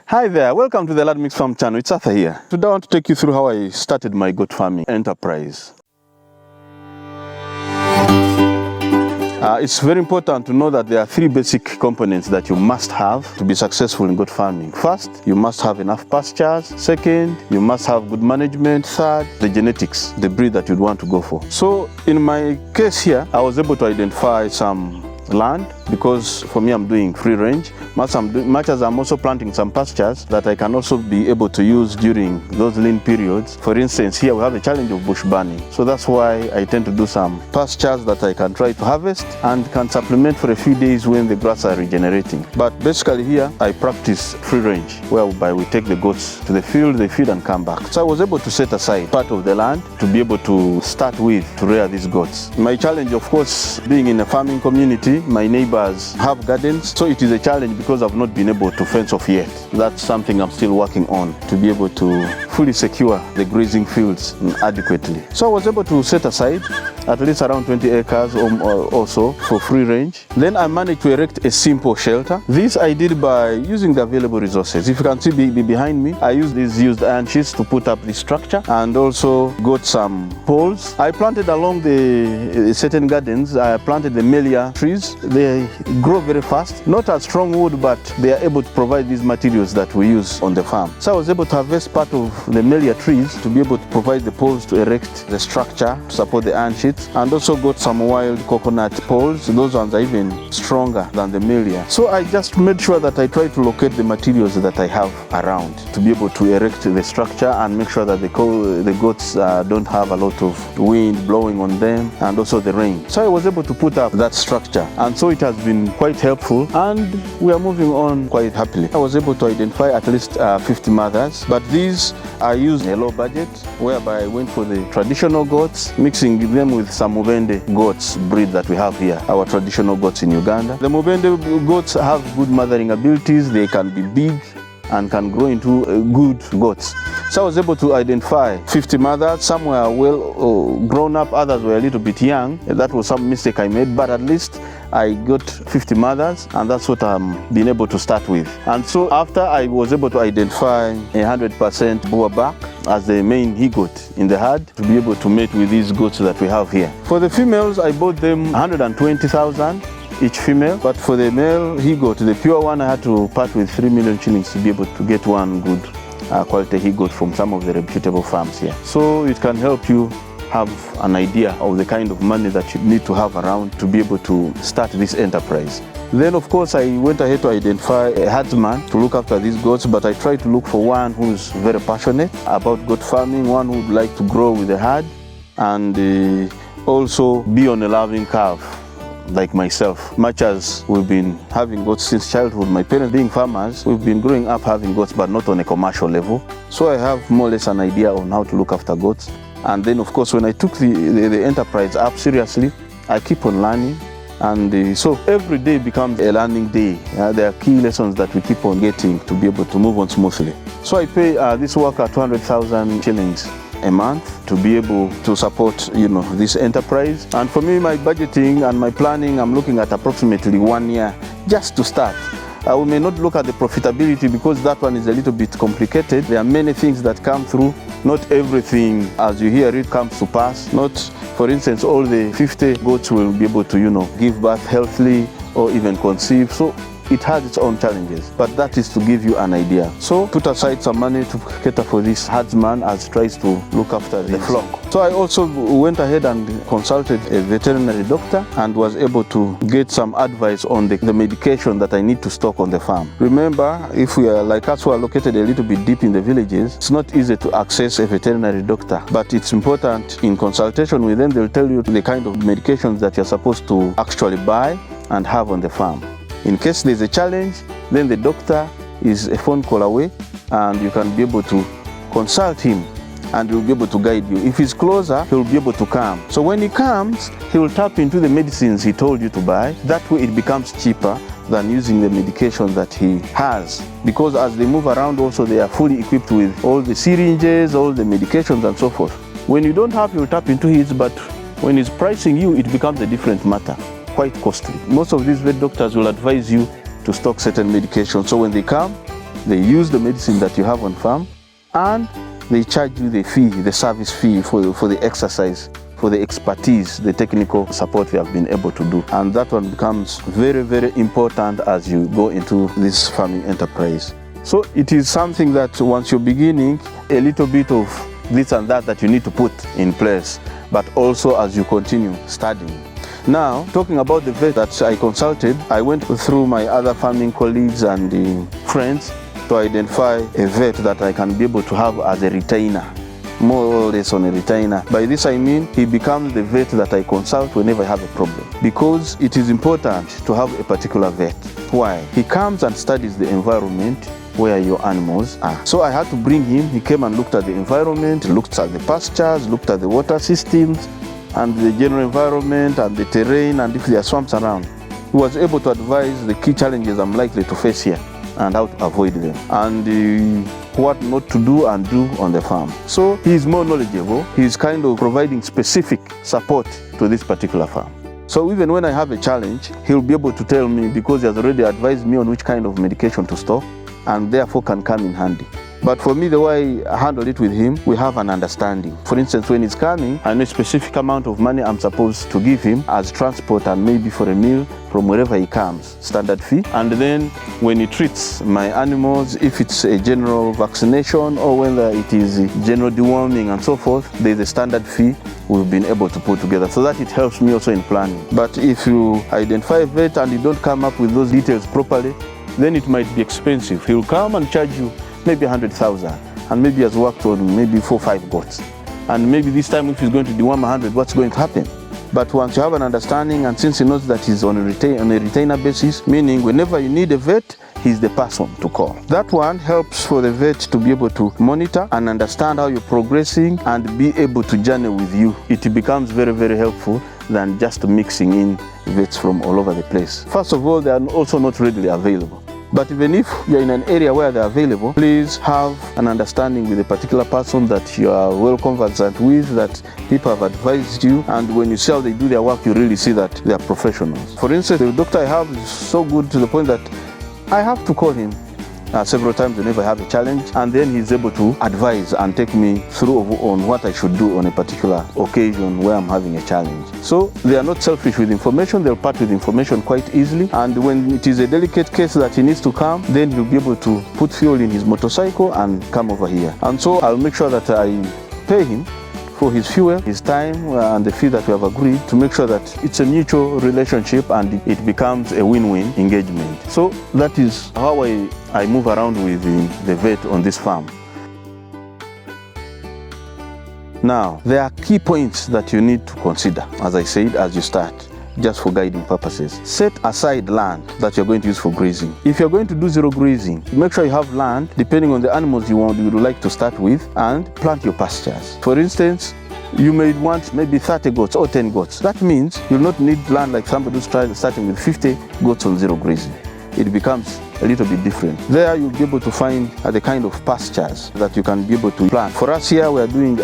Hi there, welcome to the Lad Mix Farm channel. It's Arthur here. Today I want to take you through how I started my goat farming enterprise. It's very important to know that there are three basic components that you must have to be successful in goat farming. First, you must have enough pastures. Second, you must have good management. Third, the genetics, the breed that you'd want to go for. So in my case here, I was able to identify some land, because for me I'm doing free range, much as I'm also planting some pastures that I can also be able to use during those lean periods. For instance, here we have the challenge of bush burning, so that's why I tend to do some pastures that I can try to harvest and can supplement for a few days when the grass are regenerating. But basically here I practice free range, whereby we take the goats to the field, they feed and come back. So I was able to set aside part of the land to be able to start with to rear these goats. My challenge, of course, being in a farming community, my neighbors have gardens, so it is a challenge because I've not been able to fence off yet. That's something I'm still working on, to be able to fully secure the grazing fields adequately. So I was able to set aside at least around 20 acres or so for free range. Then I managed to erect a simple shelter. This I did by using the available resources. If you can see behind me, I used these used iron sheets to put up the structure and also got some poles. I planted along the certain gardens, I planted the Melia trees. They grow very fast, not as strong wood, but they are able to provide these materials that we use on the farm. So I was able to harvest part of the Melia trees to be able to provide the poles to erect the structure to support the iron sheets, and also got some wild coconut poles. Those ones are even stronger than the Melia. So I just made sure that I try to locate the materials that I have around to be able to erect the structure and make sure that the goats don't have a lot of wind blowing on them and also the rain. So I was able to put up that structure, and so it has been quite helpful and we are moving on quite happily. I was able to identify at least 50 mothers, but these I used a low budget, whereby I went for the traditional goats, mixing them with some Mubende goats breed that we have here, our traditional goats in Uganda. The Mubende goats have good mothering abilities, they can be big and can grow into good goats. So I was able to identify 50 mothers. Some were well grown up, others were a little bit young. That was some mistake I made, but at least I got 50 mothers, and that's what I'm being able to start with. And so after I was able to identify 100% Boer buck as the main he-goat in the herd to be able to mate with these goats that we have here. For the females, I bought them 120,000 each female, but for the male he-goat, the pure one, I had to part with 3 million shillings to be able to get one good quality he-goat from some of the reputable farms here. So it can help you have an idea of the kind of money that you need to have around to be able to start this enterprise. Then of course I went ahead to identify a herdsman to look after these goats, but I tried to look for one who's very passionate about goat farming, one who would like to grow with the herd and also be on a learning curve like myself. Much as we've been having goats since childhood, my parents being farmers, we've been growing up having goats, but not on a commercial level. So I have more or less an idea on how to look after goats. And then of course when I took the enterprise up seriously, I keep on learning, and so every day becomes a learning day. There are key lessons that we keep on getting to be able to move on smoothly. So I pay this worker 200,000 shillings a month to be able to support this enterprise. And for me, my budgeting and my planning, I'm looking at approximately 1 year just to start. We may not look at the profitability because that one is a little bit complicated. There are many things that come through. Not everything as you hear it comes to pass. Not, for instance, all the 50 goats will be able to give birth healthily or even conceive. So it has its own challenges, but that is to give you an idea. So put aside some money to cater for this herdsman as tries to look after the flock. So I also went ahead and consulted a veterinary doctor and was able to get some advice on the medication that I need to stock on the farm. Remember, if we are like us who are located a little bit deep in the villages, it's not easy to access a veterinary doctor, but it's important in consultation with them. They'll tell you the kind of medications that you're supposed to actually buy and have on the farm. In case there's a challenge, then the doctor is a phone call away and you can be able to consult him and he'll be able to guide you. If he's closer, he'll be able to come. So when he comes, he will tap into the medicines he told you to buy. That way it becomes cheaper than using the medication that he has. Because as they move around also, they are fully equipped with all the syringes, all the medications and so forth. When you don't have, you'll tap into his, but when he's pricing you, it becomes a different matter. Quite costly. Most of these vet doctors will advise you to stock certain medications. So when they come, They use the medicine that you have on farm, and they charge you the fee, the service fee for the exercise, for the expertise, the technical support we have been able to do. And that one becomes very, very important as you go into this farming enterprise. So it is something that once you're beginning, a little bit of this and that you need to put in place, but also as you continue studying. Now, talking about the vet that I consulted, I went through my other farming colleagues and friends to identify a vet that I can be able to have as a retainer, more or less on a retainer. By this I mean he becomes the vet that I consult whenever I have a problem, because it is important to have a particular vet. Why? He comes and studies the environment where your animals are. So I had to bring him. He came and looked at the environment, looked at the pastures, looked at the water systems and the general environment and the terrain, and if there are swamps around. He was able to advise the key challenges I'm likely to face here and how to avoid them, and what not to do and do on the farm. So he is more knowledgeable. He is kind of providing specific support to this particular farm. So even when I have a challenge, he'll be able to tell me, because he has already advised me on which kind of medication to store, and therefore can come in handy. But for me, the way I handle it with him, we have an understanding. For instance, when he's coming, I know a specific amount of money I'm supposed to give him as transport and maybe for a meal from wherever he comes, standard fee. And then when he treats my animals, if it's a general vaccination or whether it is general deworming and so forth, there's a standard fee we've been able to put together, so that it helps me also in planning. But if you identify a vet and you don't come up with those details properly, then it might be expensive. He'll come and charge you maybe 100,000, and maybe has worked on maybe 4 or 5 goats. And maybe this time if he's going to deworm 100, what's going to happen? But once you have an understanding, and since he knows that he's on a retainer basis, meaning whenever you need a vet, he's the person to call. That one helps for the vet to be able to monitor and understand how you're progressing and be able to journey with you. It becomes very, very helpful than just mixing in vets from all over the place. First of all, they are also not readily available. But even if you're in an area where they're available, please have an understanding with a particular person that you are well conversant with, that people have advised you, and when you see how they do their work, you really see that they are professionals. For instance, the doctor I have is so good to the point that I have to call him several times whenever I have a challenge, and then he's able to advise and take me through on what I should do on a particular occasion where I'm having a challenge. So they are not selfish with information. They'll part with information quite easily, and when it is a delicate case that he needs to come, then he'll be able to put fuel in his motorcycle and come over here. And so I'll make sure that I pay him for his fuel, his time, and the fee that we have agreed, to make sure that it's a mutual relationship and it becomes a win-win engagement. So that is how I move around with the vet on this farm. Now, there are key points that you need to consider, as I said, as you start, just for guiding purposes. Set aside land that you're going to use for grazing. If you're going to do zero grazing, make sure you have land depending on the animals you would like to start with, and plant your pastures. For instance, you may want maybe 30 goats or 10 goats. That means you'll not need land like somebody who's starting with 50 goats on zero grazing. It becomes a little bit different. There you'll be able to find the kind of pastures that you can be able to plant. For us here, we are doing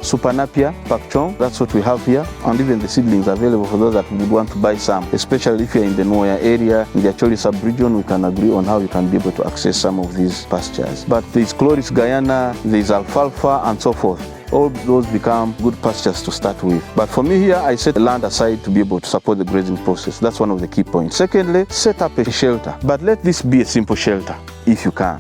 Super Napier, Pak Chong. That's what we have here, and even the seedlings available for those that would want to buy some. Especially if you're in the Noya area, in the Acholi sub-region, we can agree on how you can be able to access some of these pastures. But there's Chloris Guyana, there's alfalfa, and so forth. All those become good pastures to start with. But for me here, I set the land aside to be able to support the grazing process. That's one of the key points. Secondly, set up a shelter. But let this be a simple shelter, if you can.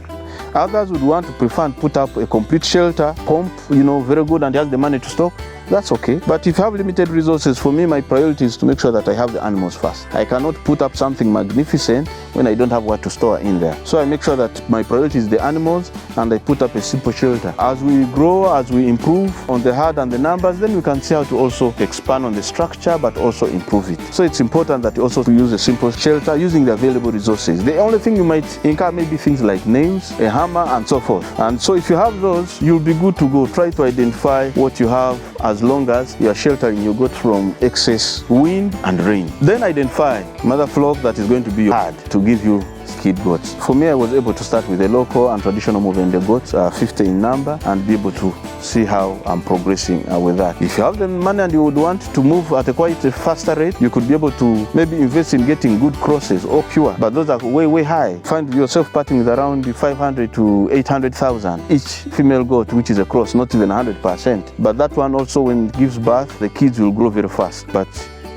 Others would want to prefer and put up a complete shelter, pump, very good, and has the money to stock. That's okay. But if you have limited resources, for me, my priority is to make sure that I have the animals first. I cannot put up something magnificent when I don't have what to store in there. So I make sure that my priority is the animals, and I put up a simple shelter. As we grow, as we improve on the herd and the numbers, then we can see how to also expand on the structure, but also improve it. So it's important that you also use a simple shelter using the available resources. The only thing you might incur may be things like nails, a hammer, and so forth. And so if you have those, you'll be good to go. Try to identify what you have, as long as you are sheltering your goat from excess wind and rain. Then identify mother flock that is going to be your herd to give you kid goats. For me, I was able to start with the local and traditional Mubende goats, 50 in number, and be able to see how I'm progressing with that. If you have the money and you would want to move at a quite faster rate, you could be able to maybe invest in getting good crosses or pure, but those are way high. Find yourself parting with around 500 to 800,000 each female goat, which is a cross, not even 100%. But that one also, when it gives birth, the kids will grow very fast. But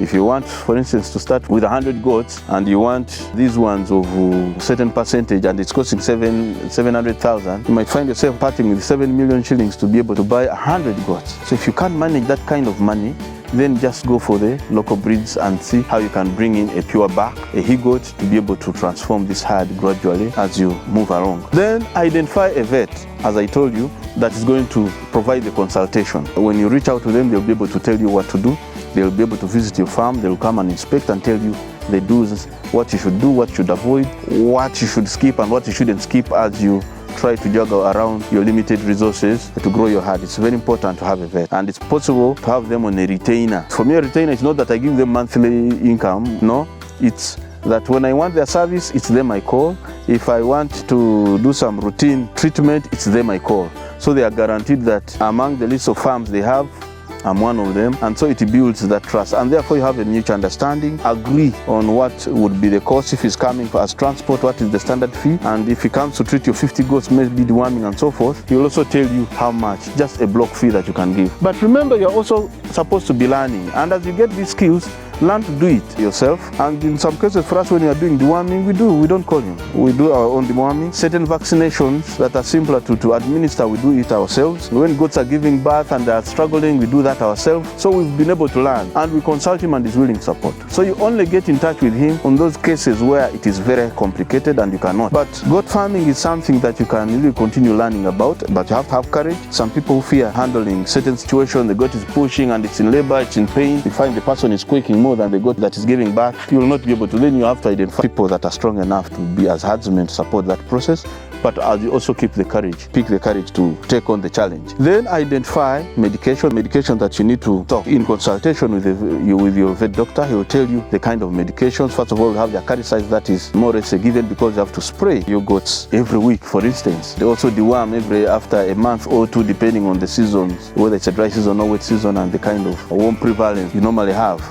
if you want, for instance, to start with 100 goats and you want these ones of a certain percentage and it's costing 700,000, you might find yourself parting with 7 million shillings to be able to buy 100 goats. So if you can't manage that kind of money, then just go for the local breeds and see how you can bring in a pure back, a he-goat, to be able to transform this herd gradually as you move along. Then identify a vet, as I told you, that is going to provide the consultation. When you reach out to them, they'll be able to tell you what to do. They'll be able to visit your farm, they'll come and inspect and tell you the do's, what you should do, what you should avoid, what you should skip and what you shouldn't skip as you try to juggle around your limited resources to grow your herd. It's very important to have a vet, and it's possible to have them on a retainer. For me, a retainer is not that I give them monthly income, no, it's that when I want their service, it's them I call. If I want to do some routine treatment, it's them I call. So they are guaranteed that among the list of farms they have, I'm one of them, and so it builds that trust, and therefore you have a mutual understanding, agree on what would be the cost. If it's coming for as transport, what is the standard fee, and if he comes to treat your 50 goats, maybe deworming and so forth, he will also tell you how much, just a block fee that you can give. But remember, you're also supposed to be learning, and as you get these skills, learn to do it yourself. And in some cases, for us, when you are doing deworming, we don't call you. We do our own deworming. Certain vaccinations that are simpler to administer, we do it ourselves. When goats are giving birth and they are struggling, we do that ourselves. So we've been able to learn, and we consult him and is willing to support. So you only get in touch with him on those cases where it is very complicated and you cannot. But goat farming is something that you can really continue learning about, but you have to have courage. Some people fear handling certain situations. The goat is pushing and it's in labor, it's in pain. You find the person is quaking more than the goat that is giving birth. You will not be able to. Then you have to identify people that are strong enough to be as herdsmen to support that process, but as you also pick the courage to take on the challenge. Then identify medication that you need to talk in consultation with your vet doctor. He will tell you the kind of medications. First of all, you have the acaricides that is more or less a given, because you have to spray your goats every week, for instance. They also deworm after a month or two, depending on the seasons, whether it's a dry season or wet season, and the kind of worm prevalence you normally have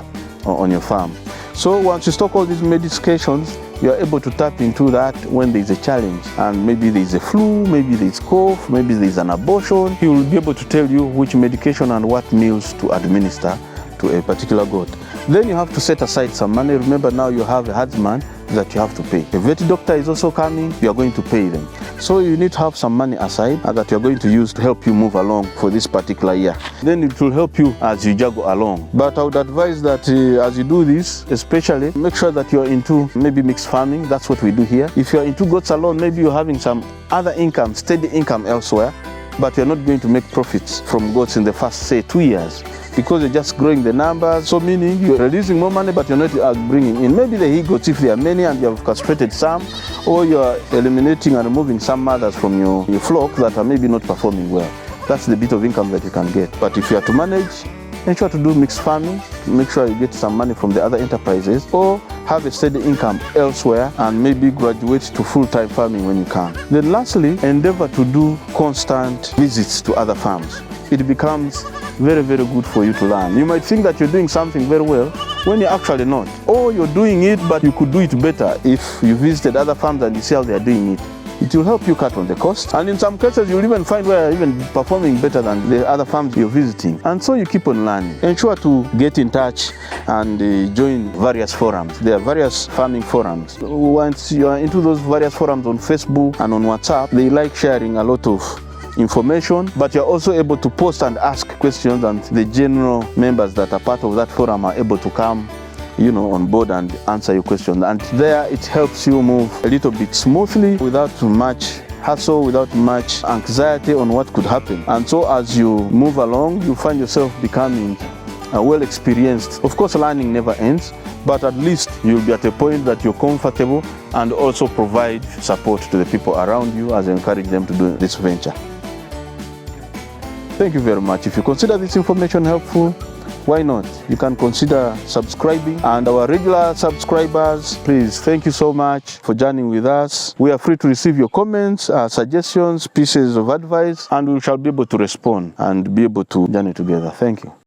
on your farm. So once you stock all these medications, you are able to tap into that when there is a challenge, and maybe there is a flu, maybe there is cough, maybe there is an abortion. He will be able to tell you which medication and what meals to administer to a particular goat. Then you have to set aside some money. Remember, now you have a herdsman that you have to pay. A vet doctor is also coming, you are going to pay them. So you need to have some money aside that you are going to use to help you move along for this particular year. Then it will help you as you juggle along. But I would advise that as you do this, especially make sure that you are into maybe mixed farming. That's what we do here. If you are into goats alone, maybe you're having some other income, steady income elsewhere, but you're not going to make profits from goats in the first, say, 2 years, because you're just growing the numbers. So meaning you're releasing more money, but you're not bringing in. Maybe the he-goats, if there are many and you have castrated some, or you're eliminating and removing some mothers from your flock that are maybe not performing well. That's the bit of income that you can get. But if you are to manage, make sure to do mixed farming, make sure you get some money from the other enterprises, or have a steady income elsewhere, and maybe graduate to full-time farming when you can. Then lastly, endeavor to do constant visits to other farms. It becomes very, very good for you to learn. You might think that you're doing something very well when you're actually not. Or you're doing it, but you could do it better if you visited other farms and you see how they're doing it. It will help you cut on the cost, and in some cases you'll even find where you're even performing better than the other farms you're visiting. And so you keep on learning. Ensure to get in touch and join various forums. There are various farming forums. Once you are into those various forums on Facebook and on WhatsApp, they like sharing a lot of information, but you're also able to post and ask questions, and the general members that are part of that forum are able to come on board and answer your question. And there it helps you move a little bit smoothly without too much hassle, without much anxiety on what could happen. And so as you move along, you find yourself becoming well experienced. Of course, learning never ends, but at least you'll be at a point that you're comfortable, and also provide support to the people around you as you encourage them to do this venture. Thank you very much. If you consider this information helpful, why not? You can consider subscribing. And our regular subscribers, please, thank you so much for joining with us. We are free to receive your comments, suggestions, pieces of advice, and we shall be able to respond and be able to journey together. Thank you.